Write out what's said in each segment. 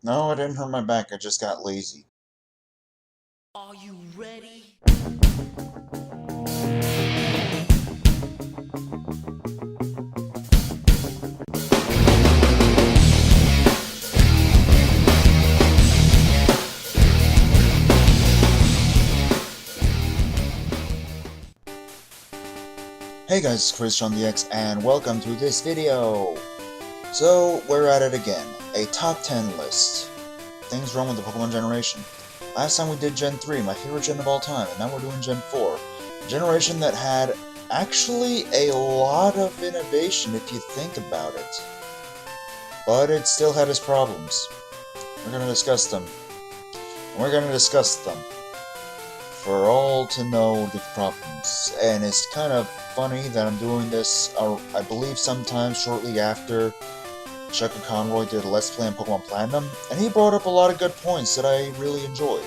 No, I didn't hurt my back, I just got lazy. Are you ready? Hey guys, it's Chris on the X, and welcome to this video! So, we're at it again. A top 10 list. Things wrong with the Pokemon generation. Last time we did Gen 3, my favorite gen of all time, and now we're doing Gen 4. A generation that had actually a lot of innovation if you think about it. But it still had its problems. We're gonna discuss them. And we're gonna discuss them for all to know the problems. And it's kind of funny that I'm doing this, I believe sometime shortly after Chuck Conroy did a Let's Play on Pokemon Platinum, and he brought up a lot of good points that I really enjoyed.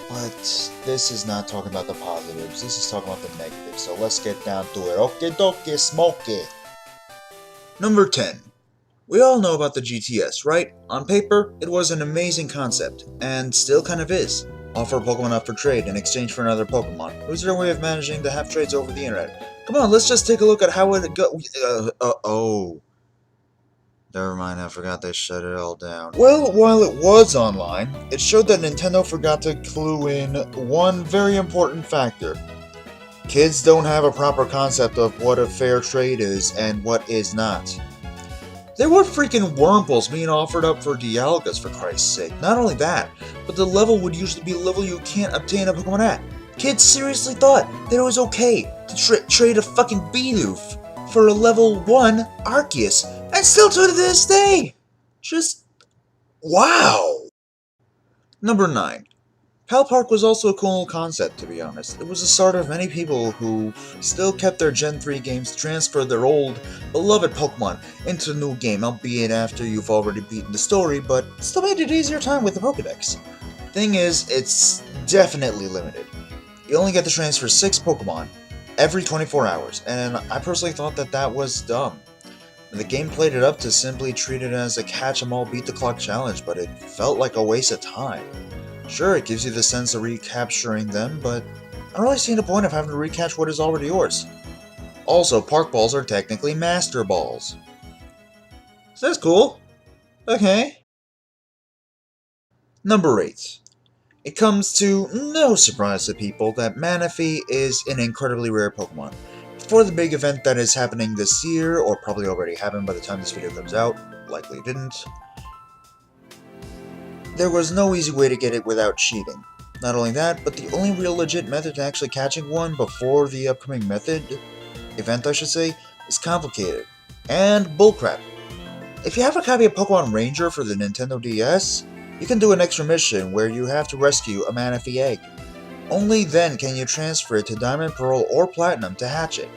But this is not talking about the positives, this is talking about the negatives, so let's get down to it. Okie dokie, smoky! Number 10. We all know about the GTS, right? On paper, it was an amazing concept, and still kind of is. Offer a Pokemon up for trade in exchange for another Pokemon. It was their way of managing to have trades over the internet. Come on, let's just take a look at how it oh. Never mind, I forgot they shut it all down. Well, while it was online, it showed that Nintendo forgot to clue in one very important factor. Kids don't have a proper concept of what a fair trade is and what is not. There were freaking Wurmples being offered up for Dialgas, for Christ's sake. Not only that, but the level would usually be a level you can't obtain a Pokemon at. Kids seriously thought that it was okay to trade a fucking Bidoof for a level 1 Arceus, and still to this day! Just... wow! Number 9. Pal Park was also a cool concept, to be honest. It was the start of many people who still kept their Gen 3 games to transfer their old, beloved Pokemon into the new game, albeit after you've already beaten the story, but still made it easier time with the Pokedex. Thing is, it's definitely limited. You only get to transfer 6 Pokemon every 24 hours, and I personally thought that that was dumb. The game played it up to simply treat it as a catch-em-all beat-the-clock challenge, but it felt like a waste of time. Sure, it gives you the sense of recapturing them, but I don't really see the point of having to recapture what is already yours. Also, Park Balls are technically Master Balls. So that's cool. Okay. Number 8. It comes to no surprise to people that Manaphy is an incredibly rare Pokemon. For the big event that is happening this year, or probably already happened by the time this video comes out, likely it didn't, there was no easy way to get it without cheating. Not only that, but the only real legit method to actually catching one before the upcoming event I should say, is complicated. And bullcrap. If you have a copy of Pokemon Ranger for the Nintendo DS, you can do an extra mission where you have to rescue a Manaphy egg. Only then can you transfer it to Diamond, Pearl, or Platinum to hatch it.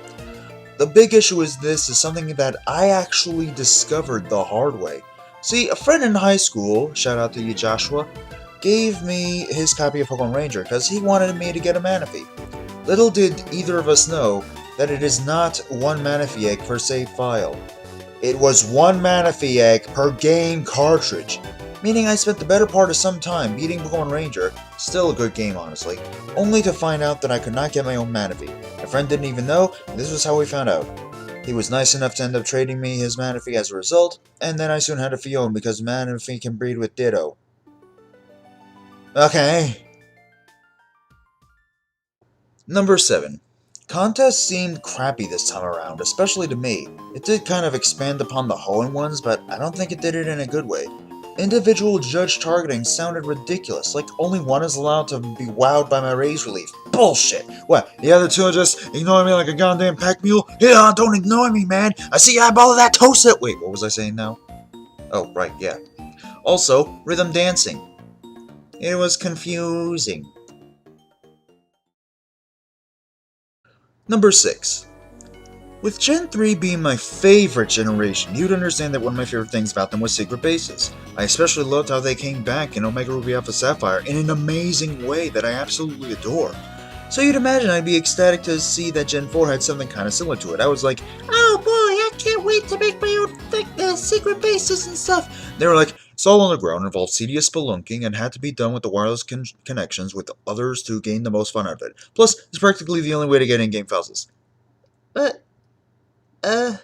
The big issue is this is something that I actually discovered the hard way. See, a friend in high school, shout out to you Joshua, gave me his copy of Pokemon Ranger because he wanted me to get a Manaphy. Little did either of us know that it is not one Manaphy egg per save file. It was one Manaphy egg per game cartridge, meaning I spent the better part of some time beating Pokemon Ranger, still a good game honestly, only to find out that I could not get my own Manaphy. My friend didn't even know, and this was how we found out. He was nice enough to end up trading me his Manaphy as a result, and then I soon had a Fion because Manaphy can breed with Ditto. Okay. Number 7. Contests seemed crappy this time around, especially to me. It did kind of expand upon the Hoenn ones, but I don't think it did it in a good way. Individual judge targeting sounded ridiculous, like only one is allowed to be wowed by my raise relief. Bullshit! What, the other two are just ignoring me like a goddamn pack mule? Yeah, don't ignore me, man! I see eyeball of that toast. Wait, what was I saying now? Oh, right, yeah. Also, rhythm dancing. It was confusing. Number 6. With Gen 3 being my favorite generation, you'd understand that one of my favorite things about them was secret bases. I especially loved how they came back in Omega Ruby Alpha Sapphire in an amazing way that I absolutely adore. So you'd imagine I'd be ecstatic to see that Gen 4 had something kind of similar to it. I was like, oh boy, I can't wait to make my own thickness secret bases and stuff. They were like, it's all underground, involved tedious spelunking, and had to be done with the wireless connections with others to gain the most fun out of it. Plus, it's practically the only way to get in-game files. But, that'll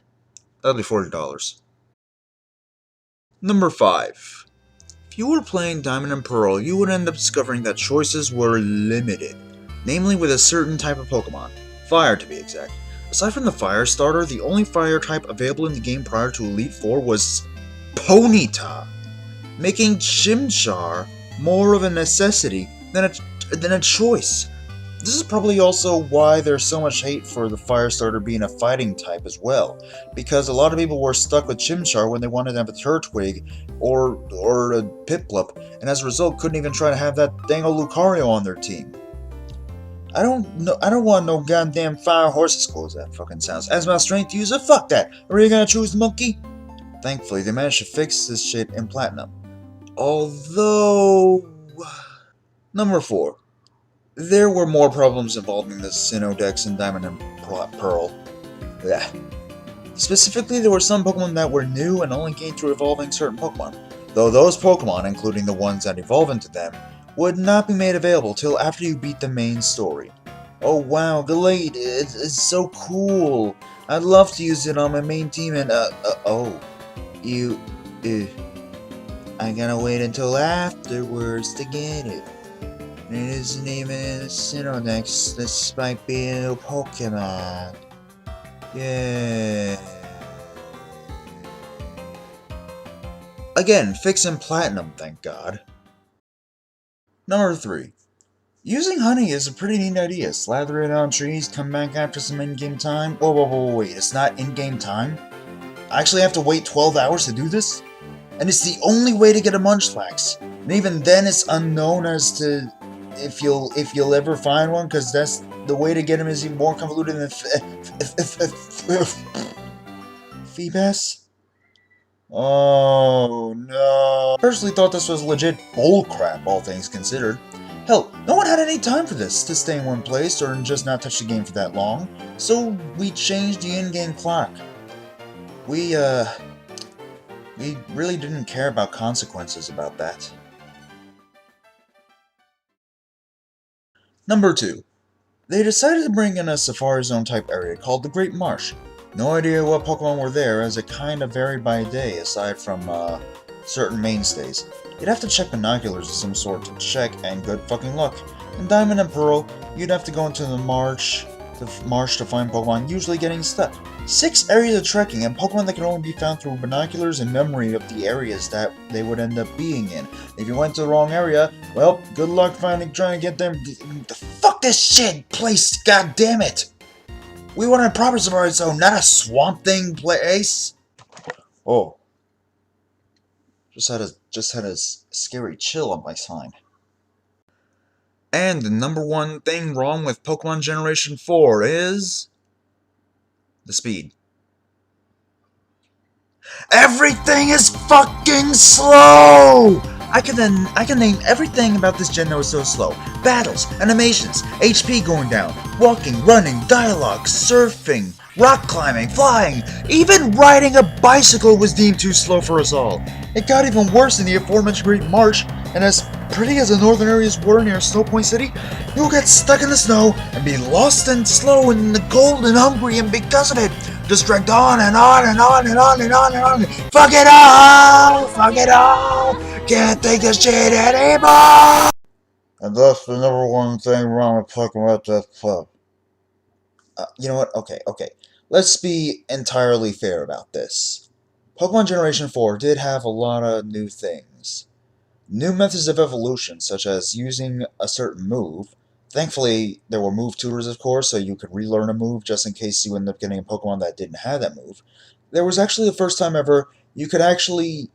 be $40. Number 5. If you were playing Diamond and Pearl, you would end up discovering that choices were limited, namely with a certain type of Pokemon, Fire to be exact. Aside from the Fire starter, the only Fire type available in the game prior to Elite Four was Ponyta, making Chimchar more of a necessity than a choice. This is probably also why there's so much hate for the Fire starter being a fighting type as well, because a lot of people were stuck with Chimchar when they wanted to have a Turtwig or a Piplup, and as a result couldn't even try to have that dang old Lucario on their team. I don't want no goddamn fire horses, close that fucking sounds. As my strength user, fuck that. Are you gonna choose the monkey? Thankfully, they managed to fix this shit in Platinum. Although... Number 4. There were more problems involving the Sinnoh Dex in Diamond and Pearl. Yeah. Specifically, there were some Pokemon that were new and only gained through evolving certain Pokemon, though those Pokemon, including the ones that evolve into them, would not be made available till after you beat the main story. Oh wow, Glade, it's so cool. I'd love to use it on my main team and I gotta wait until afterwards to get it. It isn't even in the Sinnoh Dex despite being a Pokemon. Yeah. Again, fixing Platinum, thank God. Number 3. Using honey is a pretty neat idea. Slather it on trees, come back after some in-game time. Whoa, wait, it's not in-game time? I actually have to wait 12 hours to do this? And it's the only way to get a Munchlax. And even then it's unknown as to if you'll ever find one, because that's the way to get him is even more convoluted than Feebas? Oh no. Personally thought this was legit bullcrap, all things considered. Hell, no one had any time for this, to stay in one place or just not touch the game for that long, so we changed the in-game clock. We really didn't care about consequences about that. Number 2. They decided to bring in a Safari Zone type area called the Great Marsh. No idea what Pokemon were there, as it kinda varied by day aside from certain mainstays. You'd have to check binoculars of some sort to check, and good fucking luck. In Diamond and Pearl, you'd have to go into the marsh to find Pokemon, usually getting stuck. 6 areas of trekking, and Pokemon that can only be found through binoculars and memory of the areas that they would end up being in. If you went to the wrong area, well, good luck trying to get them. Fuck this shit place, god damn it! We want a proper Safari Zone, not a Swamp Thing place. Oh. Just had a scary chill on my spine. And the number 1 thing wrong with Pokemon Generation 4 is... the speed. Everything is fucking slow! I can name everything about this gen that was so slow. Battles, animations, HP going down, walking, running, dialogue, surfing, rock climbing, flying, even riding a bicycle was deemed too slow for us all. It got even worse in the aforementioned Great Marsh, and as pretty as the northern areas were near Snow Point City, you'll get stuck in the snow and be lost and slow and cold and hungry, and because of it, just dragged on and on and on and on and on and on. Fuck it all! Fuck it all! Can't take this shit anymore! And that's the number 1 thing wrong with Pokemon Club. You know what? Okay. Let's be entirely fair about this. Pokemon Generation 4 did have a lot of new things. New methods of evolution, such as using a certain move. Thankfully, there were move tutors, of course, so you could relearn a move just in case you end up getting a Pokemon that didn't have that move. There was actually the first time ever you could actually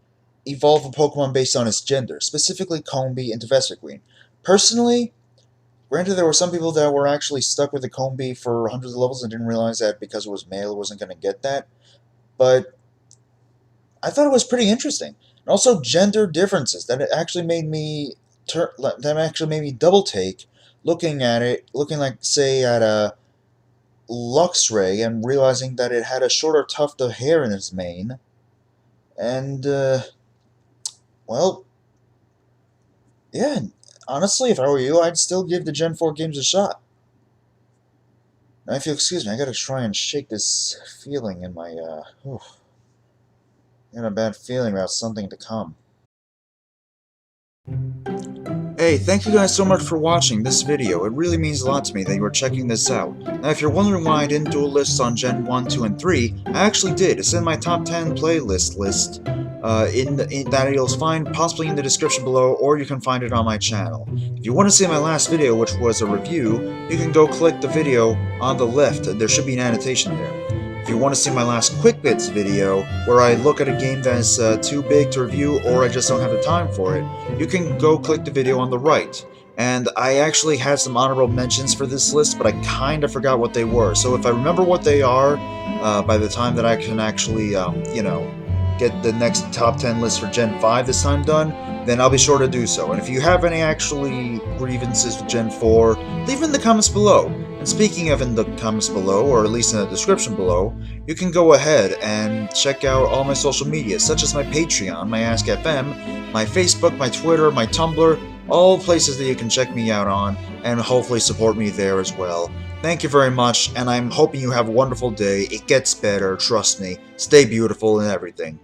evolve a Pokemon based on its gender, specifically Combee into Vespiquen. Personally, granted there were some people that were actually stuck with the Combee for hundreds of levels and didn't realize that because it was male it wasn't going to get that, but I thought it was pretty interesting. And also gender differences that it actually made me double take looking at it, looking like say at a Luxray and realizing that it had a shorter tuft of hair in its mane, And, well, yeah, honestly, if I were you, I'd still give the Gen 4 games a shot. Now, if you'll excuse me, I gotta try and shake this feeling in my, I got a bad feeling about something to come. Hey, thank you guys so much for watching this video. It really means a lot to me that you are checking this out. Now, if you're wondering why I didn't do a list on Gen 1, 2, and 3, I actually did. It's in my top 10 playlist list, that you'll find possibly in the description below, or you can find it on my channel. If you want to see my last video, which was a review, you can go click the video on the left. There should be an annotation there. If you want to see my last Quick Bits video, where I look at a game that's too big to review or I just don't have the time for it, you can go click the video on the right. And I actually had some honorable mentions for this list, but I kind of forgot what they were. So if I remember what they are, by the time that I can actually, get the next top 10 list for Gen 5 this time done, then I'll be sure to do so. And if you have any actually grievances with Gen 4, leave in the comments below. And speaking of in the comments below, or at least in the description below, you can go ahead and check out all my social media, such as my Patreon, my AskFM, my Facebook, my Twitter, my Tumblr, all places that you can check me out on, and hopefully support me there as well. Thank you very much, and I'm hoping you have a wonderful day. It gets better, trust me. Stay beautiful and everything.